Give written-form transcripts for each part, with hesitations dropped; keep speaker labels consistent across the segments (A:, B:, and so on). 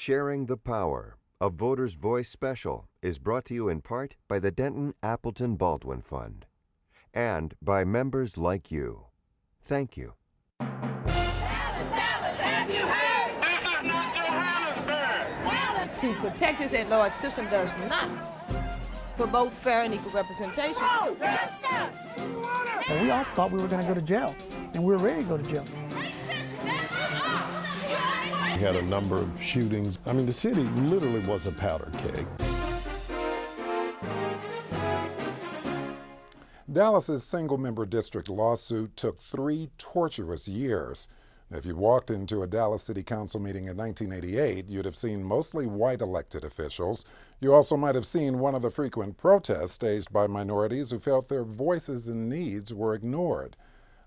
A: Sharing the Power, a Voter's Voice special, is brought to you in part by the Denton Appleton Baldwin Fund and by members like you. Thank you.
B: To protect this at-large system does not promote fair and equal representation.
C: Well, we all thought we were going to go to jail, and we were ready to go to jail.
D: We had a number of shootings. I mean, the city literally was a powder keg.
E: Dallas's single-member district lawsuit took 3 torturous years. If you walked into a Dallas City Council meeting in 1988, you'd have seen mostly white elected officials. You also might have seen one of the frequent protests staged by minorities who felt their voices and needs were ignored.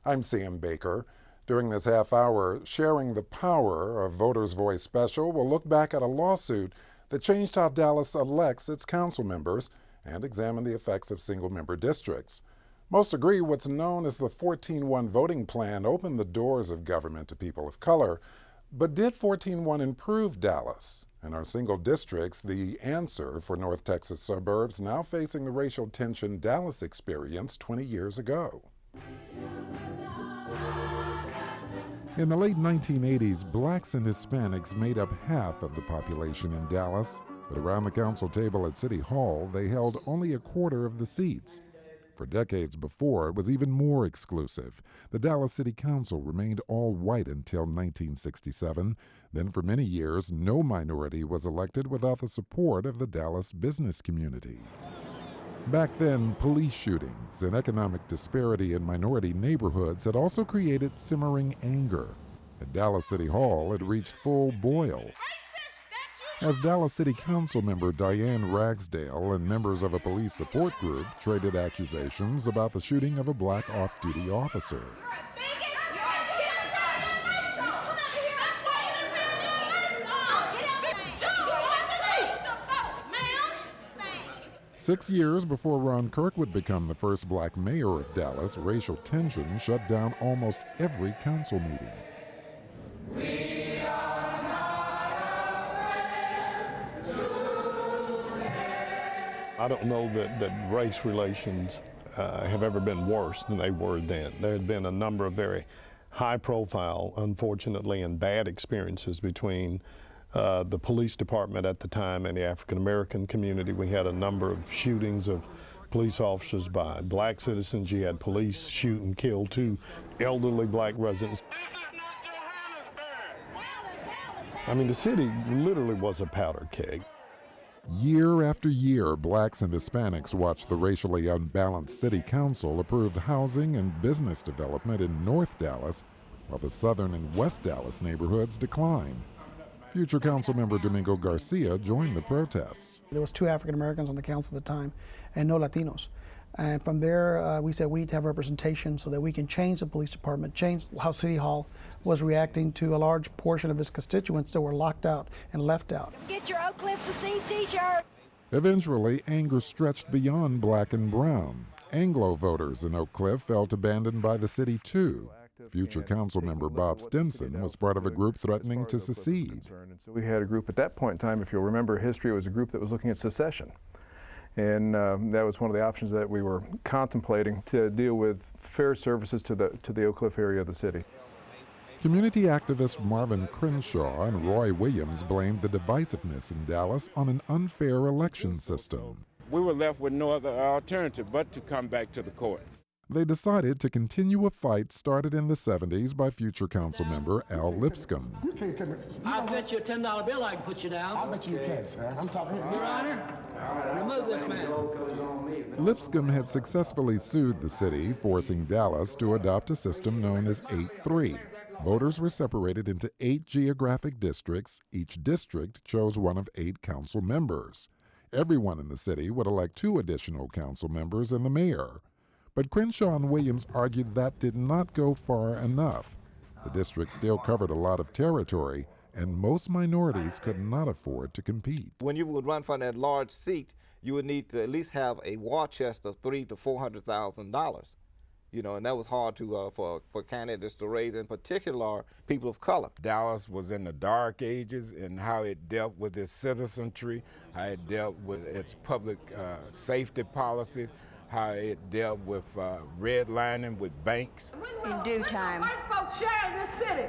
E: I'm Sam Baker. During this half hour, Sharing the Power, a Voter's Voice special, will look back at a lawsuit that changed how Dallas elects its council members and examine the effects of single-member districts. Most agree what's known as the 14-1 voting plan opened the doors of government to people of color, but did 14-1 improve Dallas? And are single districts the answer for North Texas suburbs now facing the racial tension Dallas experienced 20 years ago? In the late 1980s, blacks and Hispanics made up half of the population in Dallas, but around the council table at City Hall, they held only a quarter of the seats. For decades before, it was even more exclusive. The Dallas City Council remained all white until 1967. Then for many years, no minority was elected without the support of the Dallas business community. Back then, police shootings and economic disparity in minority neighborhoods had also created simmering anger. At Dallas City Hall, it reached full boil. As Dallas City Council member Diane Ragsdale and members of a police support group traded accusations about the shooting of a black off-duty officer. 6 years before Ron Kirk would become the first black mayor of Dallas, racial tension shut down almost every council meeting.
D: I don't know that race relations have ever been worse than they were then. There had been a number of very high profile, unfortunately, and bad experiences between the police department at the time and the African American community. We had a number of shootings of police officers by black citizens. You had police shoot and kill 2 elderly black residents. I mean, the city literally was a powder keg.
E: Year after year, blacks and Hispanics watched the racially unbalanced city council approve housing and business development in North Dallas, while the southern and West Dallas neighborhoods declined. Future council member Domingo Garcia joined the protests.
C: There was 2 African Americans on the council at the time and no Latinos. And from there, we said we need to have representation so that we can change the police department, change how City Hall was reacting to a large portion of its constituents that were locked out and left out.
F: Get your Oak Cliffs to see t-shirt.
E: Eventually, anger stretched beyond black and brown. Anglo voters in Oak Cliff felt abandoned by the city too. Future council member Bob Stinson was part of a group threatening to secede.
G: So we had a group at that point in time, if you'll remember history, it was a group that was looking at secession. And that was one of the options that we were contemplating to deal with fair services to the Oak Cliff area of the city.
E: Community activist Marvin Crenshaw and Roy Williams blamed the divisiveness in Dallas on an unfair election system.
H: We were left with no other alternative but to come back to the court.
E: They decided to continue a fight started in the 70s by future council member Al Lipscomb.
I: I'll bet you a $10 bill I can put you down.
J: I'll bet you can, sir. I'm talking.
I: Your Honor, remove this man.
E: Lipscomb had successfully sued the city, forcing Dallas to adopt a system known as 8-3. Voters were separated into 8 geographic districts. Each district chose one of 8 council members. Everyone in the city would elect 2 additional council members and the mayor. But Crenshaw and Williams argued that did not go far enough. The district still covered a lot of territory, and most minorities could not afford to compete.
K: When you would run for that large seat, you would need to at least have a war chest of $300,000 to $400,000.
J: You know, and that was hard to for candidates to raise, in particular people of color.
H: Dallas was in the dark ages in how it dealt with its citizenry, how it dealt with its public safety policies, how it dealt with redlining with banks.
F: In due time.
B: White folks share this city.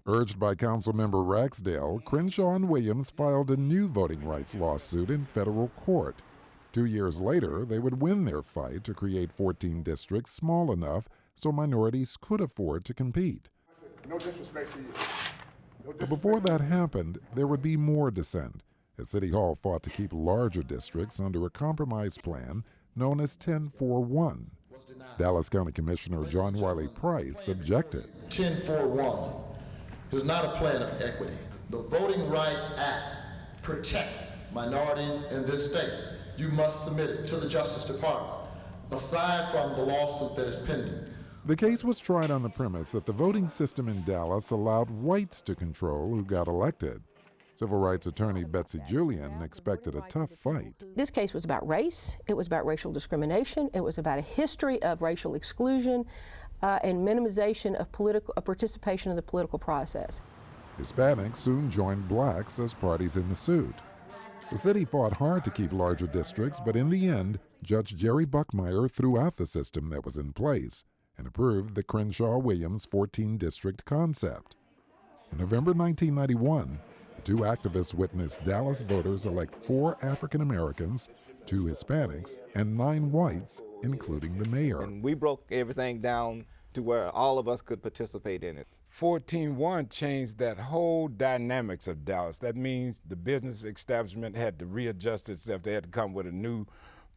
E: Urged by Councilmember Ragsdale, Crenshaw and Williams filed a new voting rights lawsuit in federal court. 2 years later, they would win their fight to create 14 districts small enough so minorities could afford to compete.
K: No disrespect to you.
E: But before that happened, there would be more dissent, as City Hall fought to keep larger districts under a compromise plan known as 10-4-1. Dallas County Commissioner John Wiley Price objected.
L: 10-4-1 is not a plan of equity. The Voting Rights Act protects minorities in this state. You must submit it to the Justice Department, aside from the lawsuit that is pending.
E: The case was tried on the premise that the voting system in Dallas allowed whites to control who got elected. Civil rights attorney Betsy Julian expected a tough fight.
M: This case was about race, it was about racial discrimination, it was about a history of racial exclusion and minimization of participation in the political process.
E: Hispanics soon joined blacks as parties in the suit. The city fought hard to keep larger districts, but in the end, Judge Jerry Buckmeyer threw out the system that was in place and approved the Crenshaw-Williams 14-district concept. In November 1991, the two activists witnessed Dallas voters elect 4 African Americans, 2 Hispanics, and 9 whites, including the mayor.
J: And we broke everything down to where all of us could participate in it.
H: 14-1 changed that whole dynamics of Dallas. That means the business establishment had to readjust itself. They had to come with a new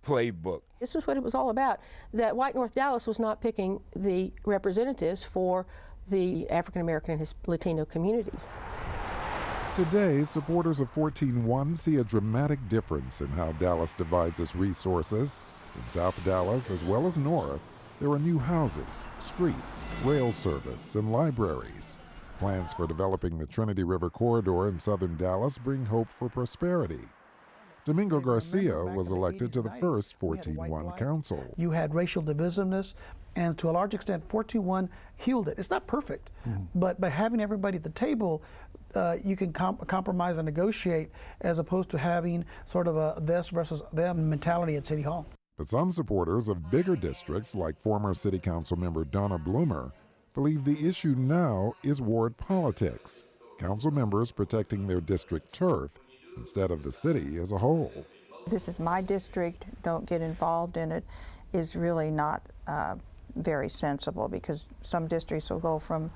H: playbook.
M: This is what it was all about, that White North Dallas was not picking the representatives for the African American and Latino communities.
E: Today, supporters of 14-1 see a dramatic difference in how Dallas divides its resources. In South Dallas, as well as North, there are new houses, streets, rail service, and libraries. Plans for developing the Trinity River Corridor in southern Dallas bring hope for prosperity. Domingo Garcia was elected to the first 14-1 council.
C: You had racial divisiveness, and to a large extent, 14-1 healed it. It's not perfect, but by having everybody at the table, you can compromise and negotiate as opposed to having sort of a this versus them mentality at City Hall.
E: But some supporters of bigger districts, like former City Council member Donna Bloomer, believe the issue now is ward politics, council members protecting their district turf instead of the city as a whole.
N: This is my district, don't get involved in it, is really not very sensible, because some districts will go from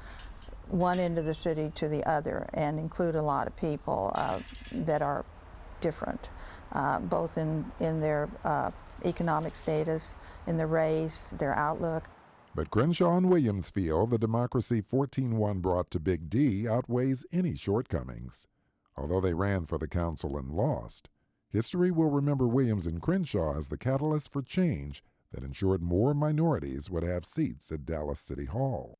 N: one end of the city to the other and include a lot of people that are different, both in their economic status, in their race, their outlook.
E: But Crenshaw and Williams feel the democracy 14-1 brought to Big D outweighs any shortcomings. Although they ran for the council and lost, history will remember Williams and Crenshaw as the catalyst for change that ensured more minorities would have seats at Dallas City Hall.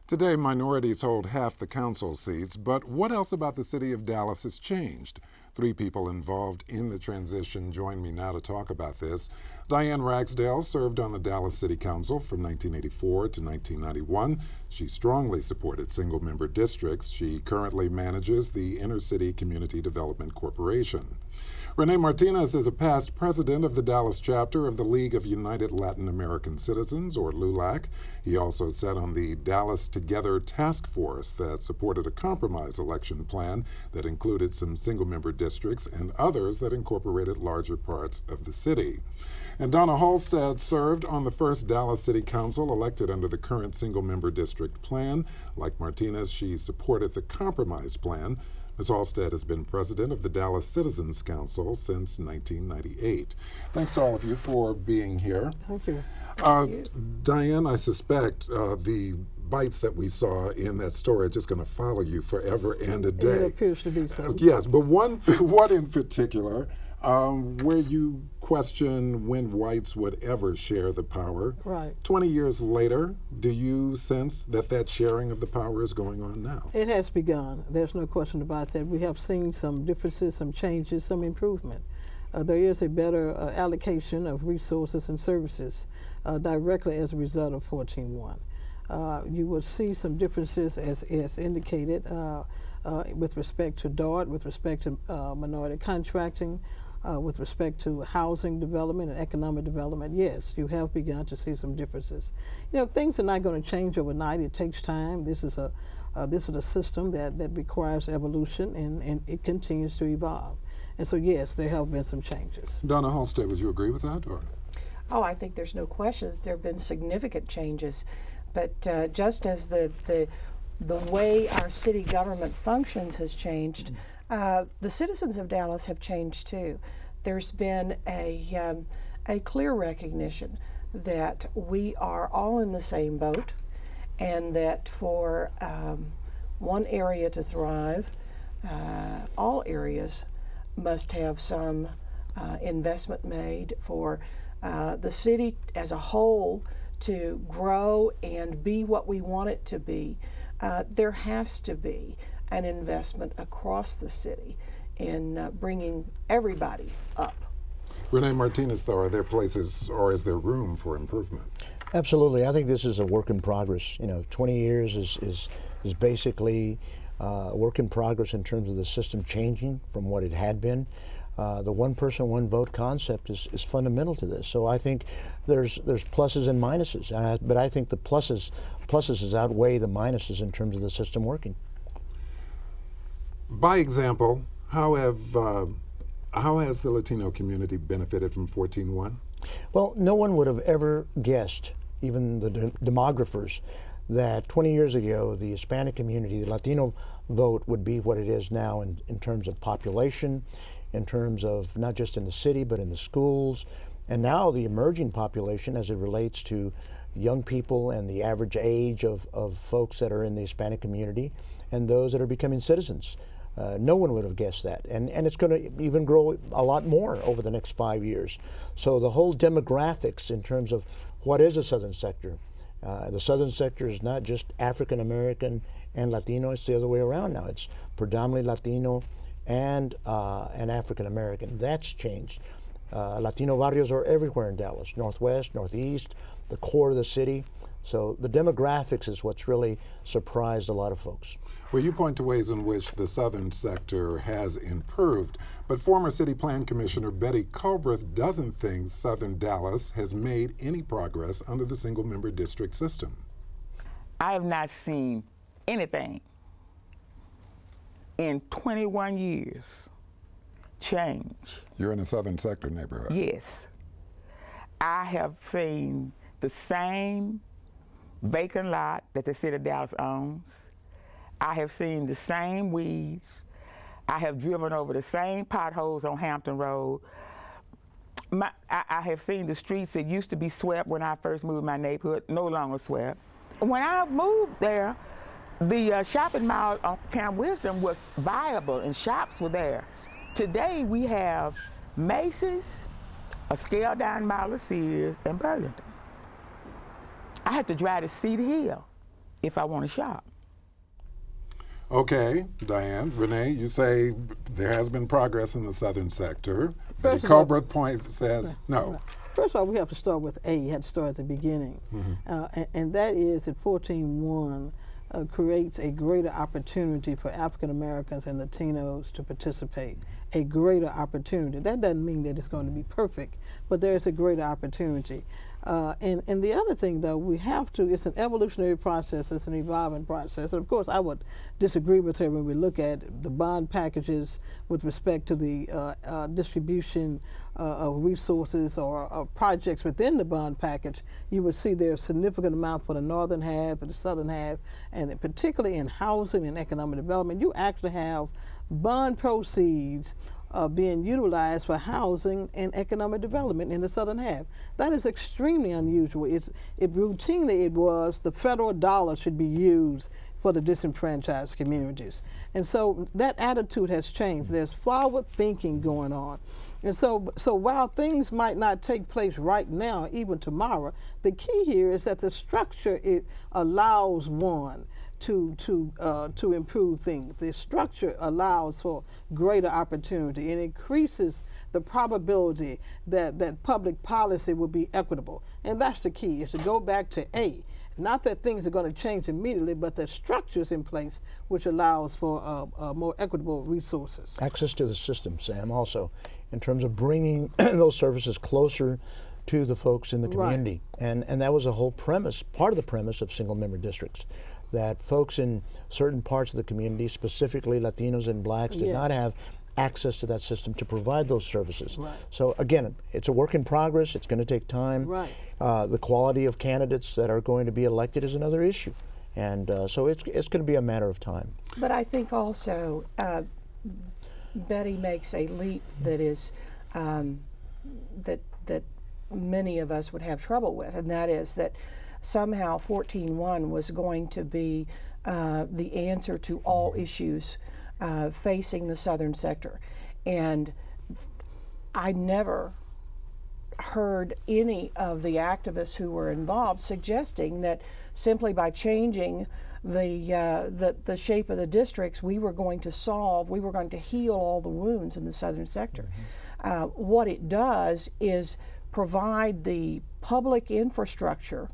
E: Today, minorities hold half the council seats, but what else about the city of Dallas has changed? 3 people involved in the transition join me now to talk about this. Diane Ragsdale served on the Dallas City Council from 1984 to 1991. She strongly supported single-member districts. She currently manages the Inner City Community Development Corporation. Rene Martinez is a past president of the Dallas chapter of the League of United Latin American Citizens, or LULAC. He also sat on the Dallas Together task force that supported a compromise election plan that included some single-member districts and others that incorporated larger parts of the city. And Donna Halstead served on the first Dallas City Council elected under the current single-member district plan. Like Martinez, she supported the compromise plan. Ms. Halstead has been president of the Dallas Citizens Council since 1998. Thanks to all of you for being here.
O: Thank you.
E: Diane, I suspect the bites that we saw in that story are just going to follow you forever and a day.
O: It appears to be so.
E: Yes, but one in particular, where you question when whites would ever share the power.
O: Right.
E: 20 years later, do you sense that that sharing of the power is going on now?
O: It has begun. There's no question about that. We have seen some differences, some changes, some improvement.
K: there is a better allocation of resources and services directly as a result of 14.1. You will see some differences as indicated with respect to DART, with respect to minority contracting, with respect to housing development and economic development. Yes, you have begun to see some differences. You know, things are not going to change overnight. It takes time. This is a system that requires evolution, and it continues to evolve. And so, yes, there have been some changes.
E: Donna Halstead, would you agree with that? Or?
O: Oh, I think there's no question that there have been significant changes. But just as the way our city government functions has changed, the citizens of Dallas have changed too. There's been a clear recognition that we are all in the same boat, and that for one area to thrive, all areas must have some investment made. For the city as a whole to grow and be what we want it to be, there has to be an investment across the city in bringing everybody up.
E: Renee Martinez, though, are there places or is there room for improvement?
P: Absolutely. I think this is a work in progress. You know, 20 years is basically a work in progress in terms of the system changing from what it had been. The one person, one vote concept is fundamental to this. So I think there's pluses and minuses, but I think the pluses outweigh the minuses in terms of the system working.
E: By example, how has the Latino community benefited from 14.1?
P: Well, no one would have ever guessed, even the demographers, that 20 years ago the Hispanic community, the Latino vote, would be what it is now in terms of population, in terms of not just in the city but in the schools, and now the emerging population as it relates to young people and the average age of folks that are in the Hispanic community and those that are becoming citizens. No one would have guessed that, and it's going to even grow a lot more over the next 5 years. So the whole demographics in terms of what is a southern sector, the southern sector is not just African American and Latino, it's the other way around now. It's predominantly Latino and African American. That's changed. Latino barrios are everywhere in Dallas, northwest, northeast, the core of the city. So the demographics is what's really surprised a lot of folks.
E: Well, you point to ways in which the southern sector has improved, but former City Plan Commissioner Betty Culbreth doesn't think southern Dallas has made any progress under the single-member district system.
Q: I have not seen anything in 21 years change.
E: You're in a southern sector neighborhood.
Q: Yes. I have seen the same vacant lot that the city of Dallas owns. I have seen the same weeds. I have driven over the same potholes on Hampton Road. I have seen the streets that used to be swept when I first moved my neighborhood, no longer swept. When I moved there, the shopping mall on Camp Wisdom was viable and shops were there. Today we have Macy's, a scaled down mall of Sears, and Burlington. I have to drive to Cedar Hill if I want to shop.
E: Okay, Diane, Renee, you say there has been progress in the southern sector. Betty Culbreth says no.
K: First of all, we have to start with A. You have to start at the beginning. And that is that 14.1 creates a greater opportunity for African Americans and Latinos to participate. A greater opportunity. That doesn't mean that it's going to be perfect, but there's a greater opportunity. And the other thing, though, we have to, it's an evolutionary process, it's an evolving process. And of course, I would disagree with her when we look at the bond packages with respect to the distribution of resources or projects within the bond package. You would see there's a significant amount for the northern half and the southern half, and particularly in housing and economic development. You actually have bond proceeds being utilized for housing and economic development in the southern half. That is extremely unusual. Routinely it was the federal dollar should be used for the disenfranchised communities. And so that attitude has changed. There's forward thinking going on. And so while things might not take place right now, even tomorrow, the key here is that the structure, it allows one to improve things. The structure allows for greater opportunity and increases the probability that public policy will be equitable. And that's the key, is to go back to A. Not that things are going to change immediately, but the structures in place which allows for more equitable resources.
P: Access to the system, Sam, also, in terms of bringing those services closer to the folks in the community. Right. And that was a whole premise, part of the premise of single-member districts, that folks in certain parts of the community, specifically Latinos and blacks, did not have access to that system to provide those services. Right. So again, it's a work in progress. It's going to take time. Right. The quality of candidates that are going to be elected is another issue. And so it's going to be a matter of time.
O: But I think also Betty makes a leap that is that many of us would have trouble with, and that is that somehow 14.1 was going to be the answer to all issues facing the southern sector. And I never heard any of the activists who were involved suggesting that simply by changing the shape of the districts, we were going to heal all the wounds in the southern sector. What it does is provide the public infrastructure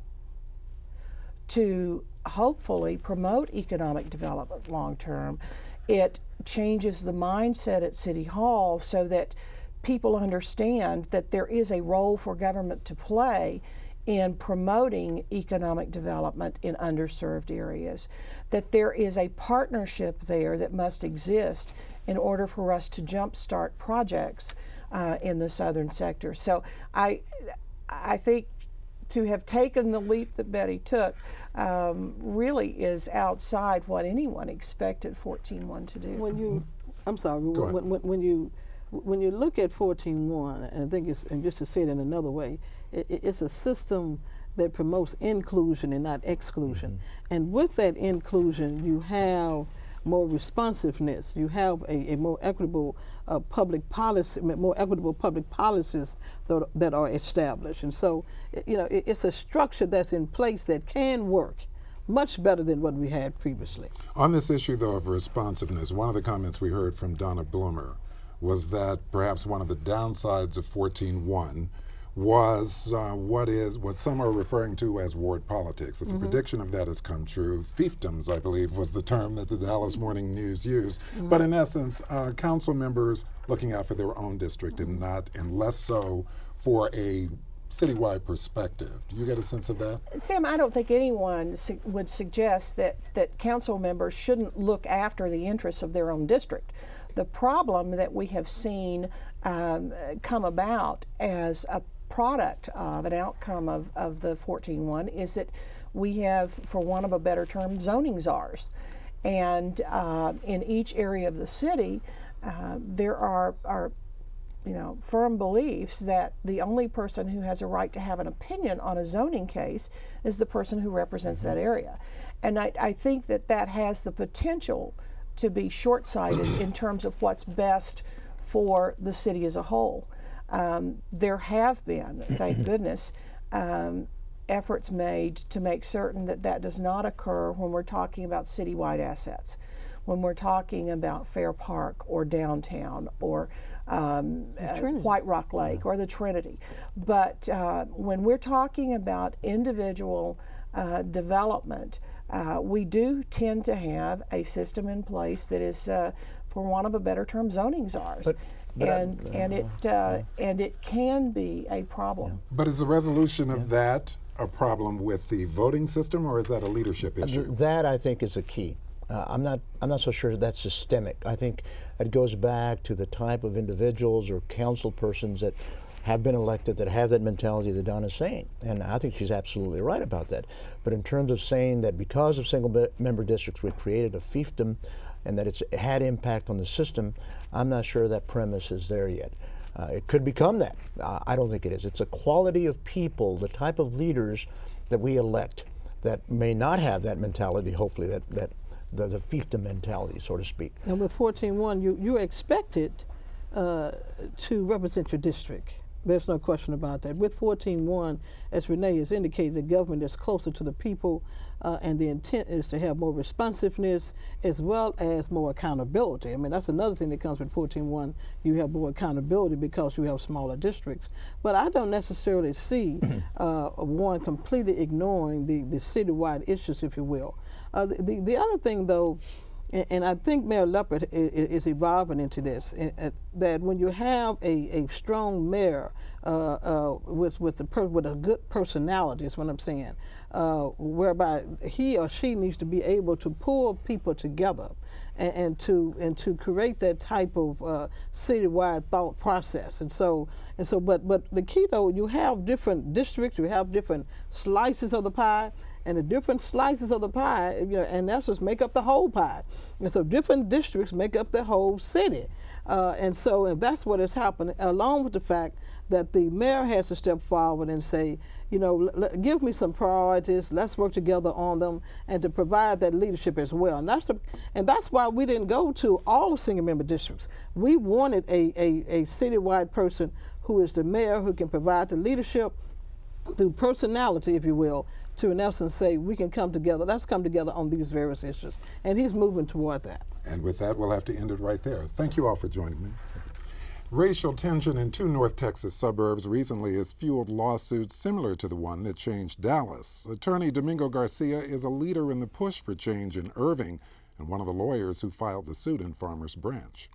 O: to hopefully promote economic development long term. It changes the mindset at City Hall so that people understand that there is a role for government to play in promoting economic development in underserved areas, that there is a partnership there that must exist in order for us to jumpstart projects in the southern sector. So I think to have taken the leap that Betty took really is outside what anyone expected 14.1 to do.
K: When you, I'm sorry, when you look at 14.1, and I think it's, and just to say it in another way, it's a system that promotes inclusion and not exclusion. And with that inclusion, you have more responsiveness. You have a more equitable public policy, more equitable public policies that are established. And so, you know, it's a structure that's in place that can work much better than what we had previously.
E: On this issue, though, of responsiveness, one of the comments we heard from Donna Bloomer was that perhaps one of the downsides of 14.1 was what some are referring to as ward politics, that the prediction of that has come true. Fiefdoms, I believe, was the term that the Dallas Morning News used. But in essence, council members looking out for their own district and less so for a citywide perspective. Do you get a sense of that?
O: Sam, I don't think anyone would suggest that council members shouldn't look after the interests of their own district. The problem that we have seen come about as a product of an outcome of the 14.1 is that we have, for want of a better term, zoning czars. And in each area of the city, there are firm beliefs that the only person who has a right to have an opinion on a zoning case is the person who represents that area. And I think that has the potential to be short-sighted in terms of what's best for the city as a whole. There have been, thank goodness, efforts made to make certain that does not occur when we're talking about citywide assets, when we're talking about Fair Park or downtown or White Rock Lake or the Trinity. But when we're talking about individual development, we do tend to have a system in place that is, for want of a better term, zoning czars. And it can be a problem.
E: But is the resolution of that a problem with the voting system, or is that a leadership issue?
P: That, I think, is a key. I'm not so sure that's systemic. I think it goes back to the type of individuals or council persons that have been elected that have that mentality that Donna's saying. And I think she's absolutely right about that. But in terms of saying that because of single-member districts we've created a fiefdom and that it's had impact on the system, I'm not sure that premise is there yet. It could become that. I don't think it is. It's a quality of people, the type of leaders that we elect that may not have that mentality, hopefully, that the fiefdom mentality, so to speak.
K: And with 14.1, you're expected to represent your district. There's no question about that. With 14.1, as Renee has indicated, the government is closer to the people, and the intent is to have more responsiveness as well as more accountability. I mean, that's another thing that comes with 14.1. You have more accountability because you have smaller districts. But I don't necessarily see one completely ignoring the citywide issues, if you will. The other thing, though, and I think Mayor Leopard is evolving into this, that when you have a strong mayor with a good personality, is what I'm saying, whereby he or she needs to be able to pull people together and to create that type of citywide thought process. But the key, though, you have different districts, you have different slices of the pie. And the different slices of the pie, and that's just make up the whole pie. And so different districts make up the whole city. And that's what has happened, along with the fact that the mayor has to step forward and say, give me some priorities, let's work together on them, and to provide that leadership as well. And that's why we didn't go to all single member districts. We wanted a citywide person who is the mayor, who can provide the leadership through personality, if you will, to in essence say we can come together, let's come together on these various issues. And he's moving toward that.
E: And with that, we'll have to end it right there. Thank you all for joining me. Racial tension in two North Texas suburbs recently has fueled lawsuits similar to the one that changed Dallas. Attorney Domingo Garcia is a leader in the push for change in Irving and one of the lawyers who filed the suit in Farmers Branch.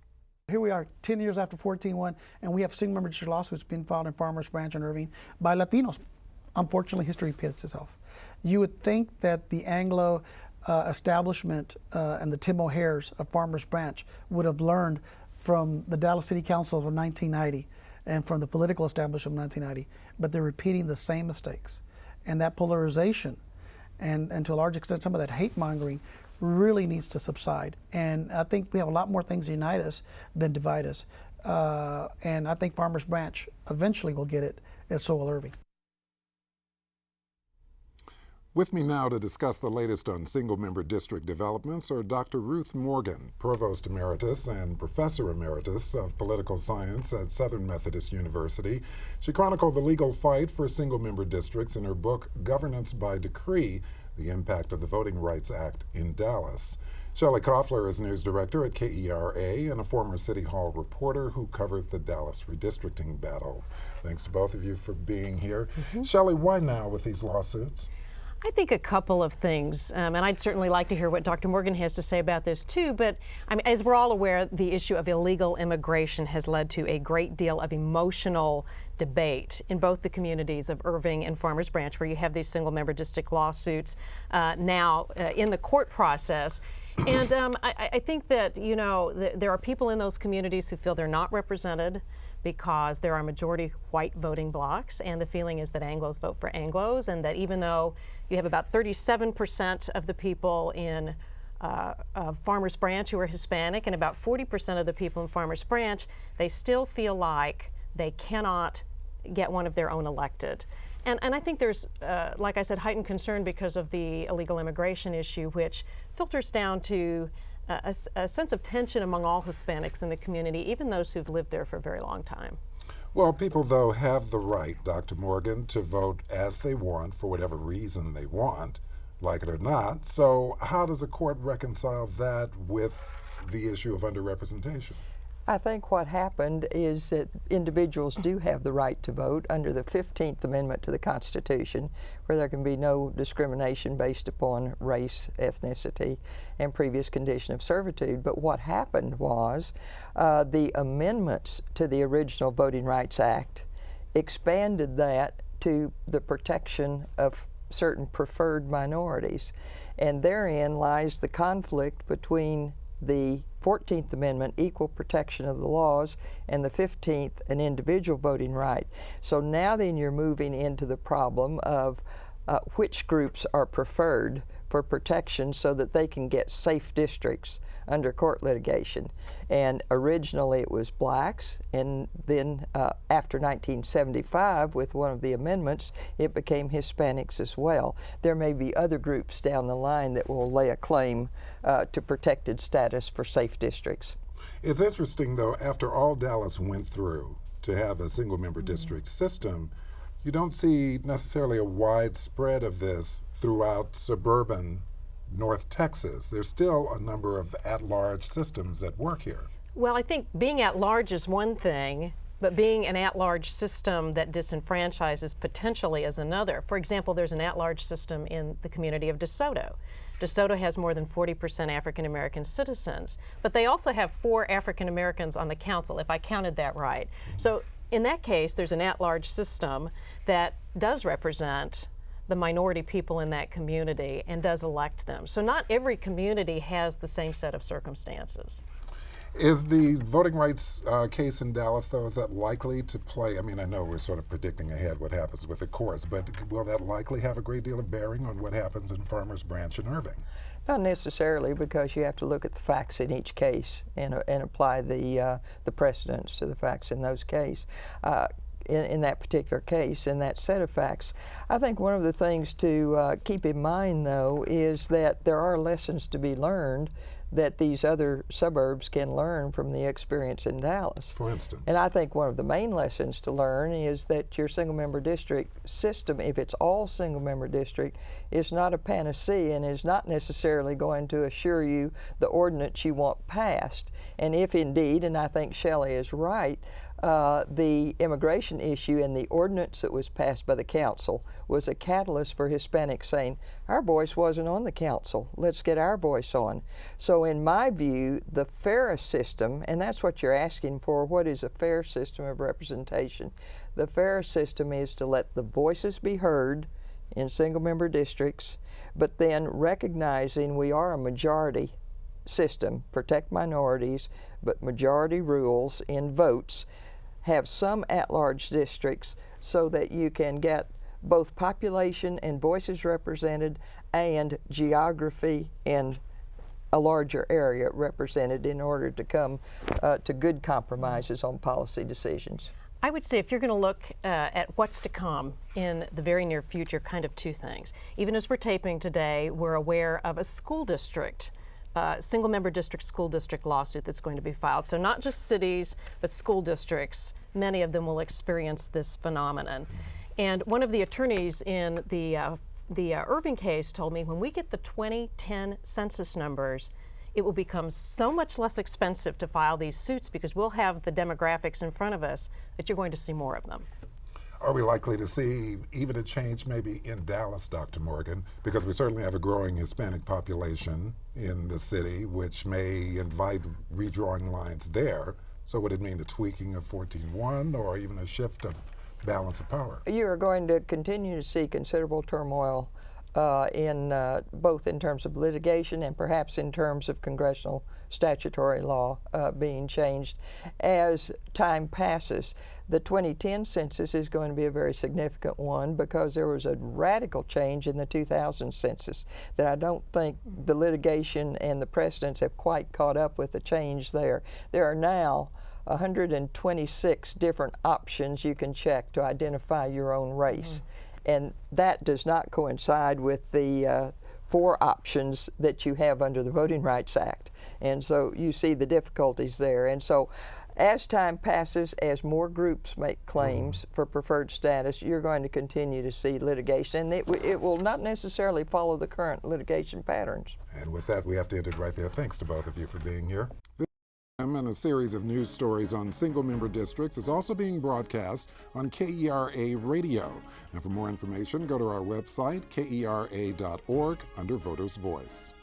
C: Here we are 10 years after 14.1, and we have single member district lawsuits being filed in Farmers Branch and Irving by Latinos. Unfortunately, history repeats itself. You would think that the Anglo establishment and the Tim O'Hares of Farmers Branch would have learned from the Dallas City Council of 1990 and from the political establishment of 1990, but they're repeating the same mistakes. And that polarization and to a large extent some of that hate mongering really needs to subside. And I think we have a lot more things that unite us than divide us. And I think Farmers Branch eventually will get it, and so will Irving.
E: With me now to discuss the latest on single-member district developments are Dr. Ruth Morgan, Provost Emeritus and Professor Emeritus of Political Science at Southern Methodist University. She chronicled the legal fight for single-member districts in her book, Governance by Decree, The Impact of the Voting Rights Act in Dallas. Shelley Koffler is news director at KERA and a former City Hall reporter who covered the Dallas redistricting battle. Thanks to both of you for being here. Shelley, why now with these lawsuits?
R: I think a couple of things, and I'd certainly like to hear what Dr. Morgan has to say about this too, but I mean, as we're all aware, the issue of illegal immigration has led to a great deal of emotional debate in both the communities of Irving and Farmers Branch, where you have these single-member district lawsuits now in the court process. And I think that, there are people in those communities who feel they're not represented because there are majority white voting blocks, and the feeling is that Anglos vote for Anglos, and that even though you have about 37% of the people in Farmers Branch who are Hispanic and about 40% of the people in Farmers Branch, they still feel like they cannot get one of their own elected. And I think there's, like I said, heightened concern because of the illegal immigration issue, which filters down to a sense of tension among all Hispanics in the community, even those who've lived there for a very long time.
E: Well, people, though, have the right, Dr. Morgan, to vote as they want for whatever reason they want, like it or not. So how does a court reconcile that with the issue of underrepresentation?
S: I think what happened is that individuals do have the right to vote under the 15th Amendment to the Constitution, where there can be no discrimination based upon race, ethnicity, and previous condition of servitude. But what happened was the amendments to the original Voting Rights Act expanded that to the protection of certain preferred minorities. And therein lies the conflict between the 14th Amendment, equal protection of the laws, and the 15th, an individual voting right. So now then you're moving into the problem of which groups are preferred for protection so that they can get safe districts under court litigation. And originally it was blacks, and then after 1975, with one of the amendments, it became Hispanics as well. There may be other groups down the line that will lay a claim to protected status for safe districts.
E: It's interesting, though, after all Dallas went through to have a single member district system, you don't see necessarily a widespread of this throughout suburban North Texas. There's still a number of at-large systems at work here.
R: Well, I think being at large is one thing, but being an at-large system that disenfranchises potentially is another. For example, there's an at-large system in the community of DeSoto. DeSoto has more than 40% African American citizens, but they also have 4 African Americans on the council, if I counted that right. So in that case, there's an at-large system that does represent the minority people in that community and does elect them. So not every community has the same set of circumstances.
E: Is the voting rights case in Dallas, though, is that likely to play? I mean, I know we're sort of predicting ahead what happens with the courts, but will that likely have a great deal of bearing on what happens in Farmers Branch and Irving?
S: Not necessarily, because you have to look at the facts in each case and apply the precedents to the facts in those cases. In that particular case, in that set of facts. I think one of the things to keep in mind, though, is that there are lessons to be learned that these other suburbs can learn from the experience in Dallas.
E: For instance?
S: And I think one of the main lessons to learn is that your single-member district system, if it's all single-member district, is not a panacea and is not necessarily going to assure you the ordinance you want passed. And if indeed, and I think Shelley is right, the immigration issue and the ordinance that was passed by the council was a catalyst for Hispanics saying, our voice wasn't on the council, let's get our voice on. So in my view, the fairest system, and that's what you're asking for, what is a fair system of representation? The fairest system is to let the voices be heard in single-member districts, but then recognizing we are a majority system, protect minorities, but majority rules in votes, have some at-large districts so that you can get both population and voices represented and geography and a larger area represented in order to come to good compromises on policy decisions.
R: I would say if you're going to look at what's to come in the very near future, kind of 2 things. Even as we're taping today, we're aware of a school district single-member district school district lawsuit that's going to be filed. So not just cities, but school districts. Many of them will experience this phenomenon. And one of the attorneys in the Irving case told me when we get the 2010 census numbers, it will become so much less expensive to file these suits because we'll have the demographics in front of us that you're going to see more of them.
E: Are we likely to see even a change maybe in Dallas, Dr. Morgan? Because we certainly have a growing Hispanic population in the city, which may invite redrawing lines there. So would it mean a tweaking of 14.1 or even a shift of balance of power?
S: You are going to continue to see considerable turmoil both in terms of litigation and perhaps in terms of congressional statutory law being changed as time passes. The 2010 census is going to be a very significant one because there was a radical change in the 2000 census that I don't think the litigation and the precedents have quite caught up with the change there. There are now 126 different options you can check to identify your own race. And that does not coincide with the 4 options that you have under the Voting Rights Act. And so you see the difficulties there. And so as time passes, as more groups make claims for preferred status, you're going to continue to see litigation. And it will not necessarily follow the current litigation patterns.
E: And with that, we have to end it right there. Thanks to both of you for being here. And a series of news stories on single-member districts is also being broadcast on KERA Radio. Now, for more information, go to our website, kera.org, under Voters' Voice.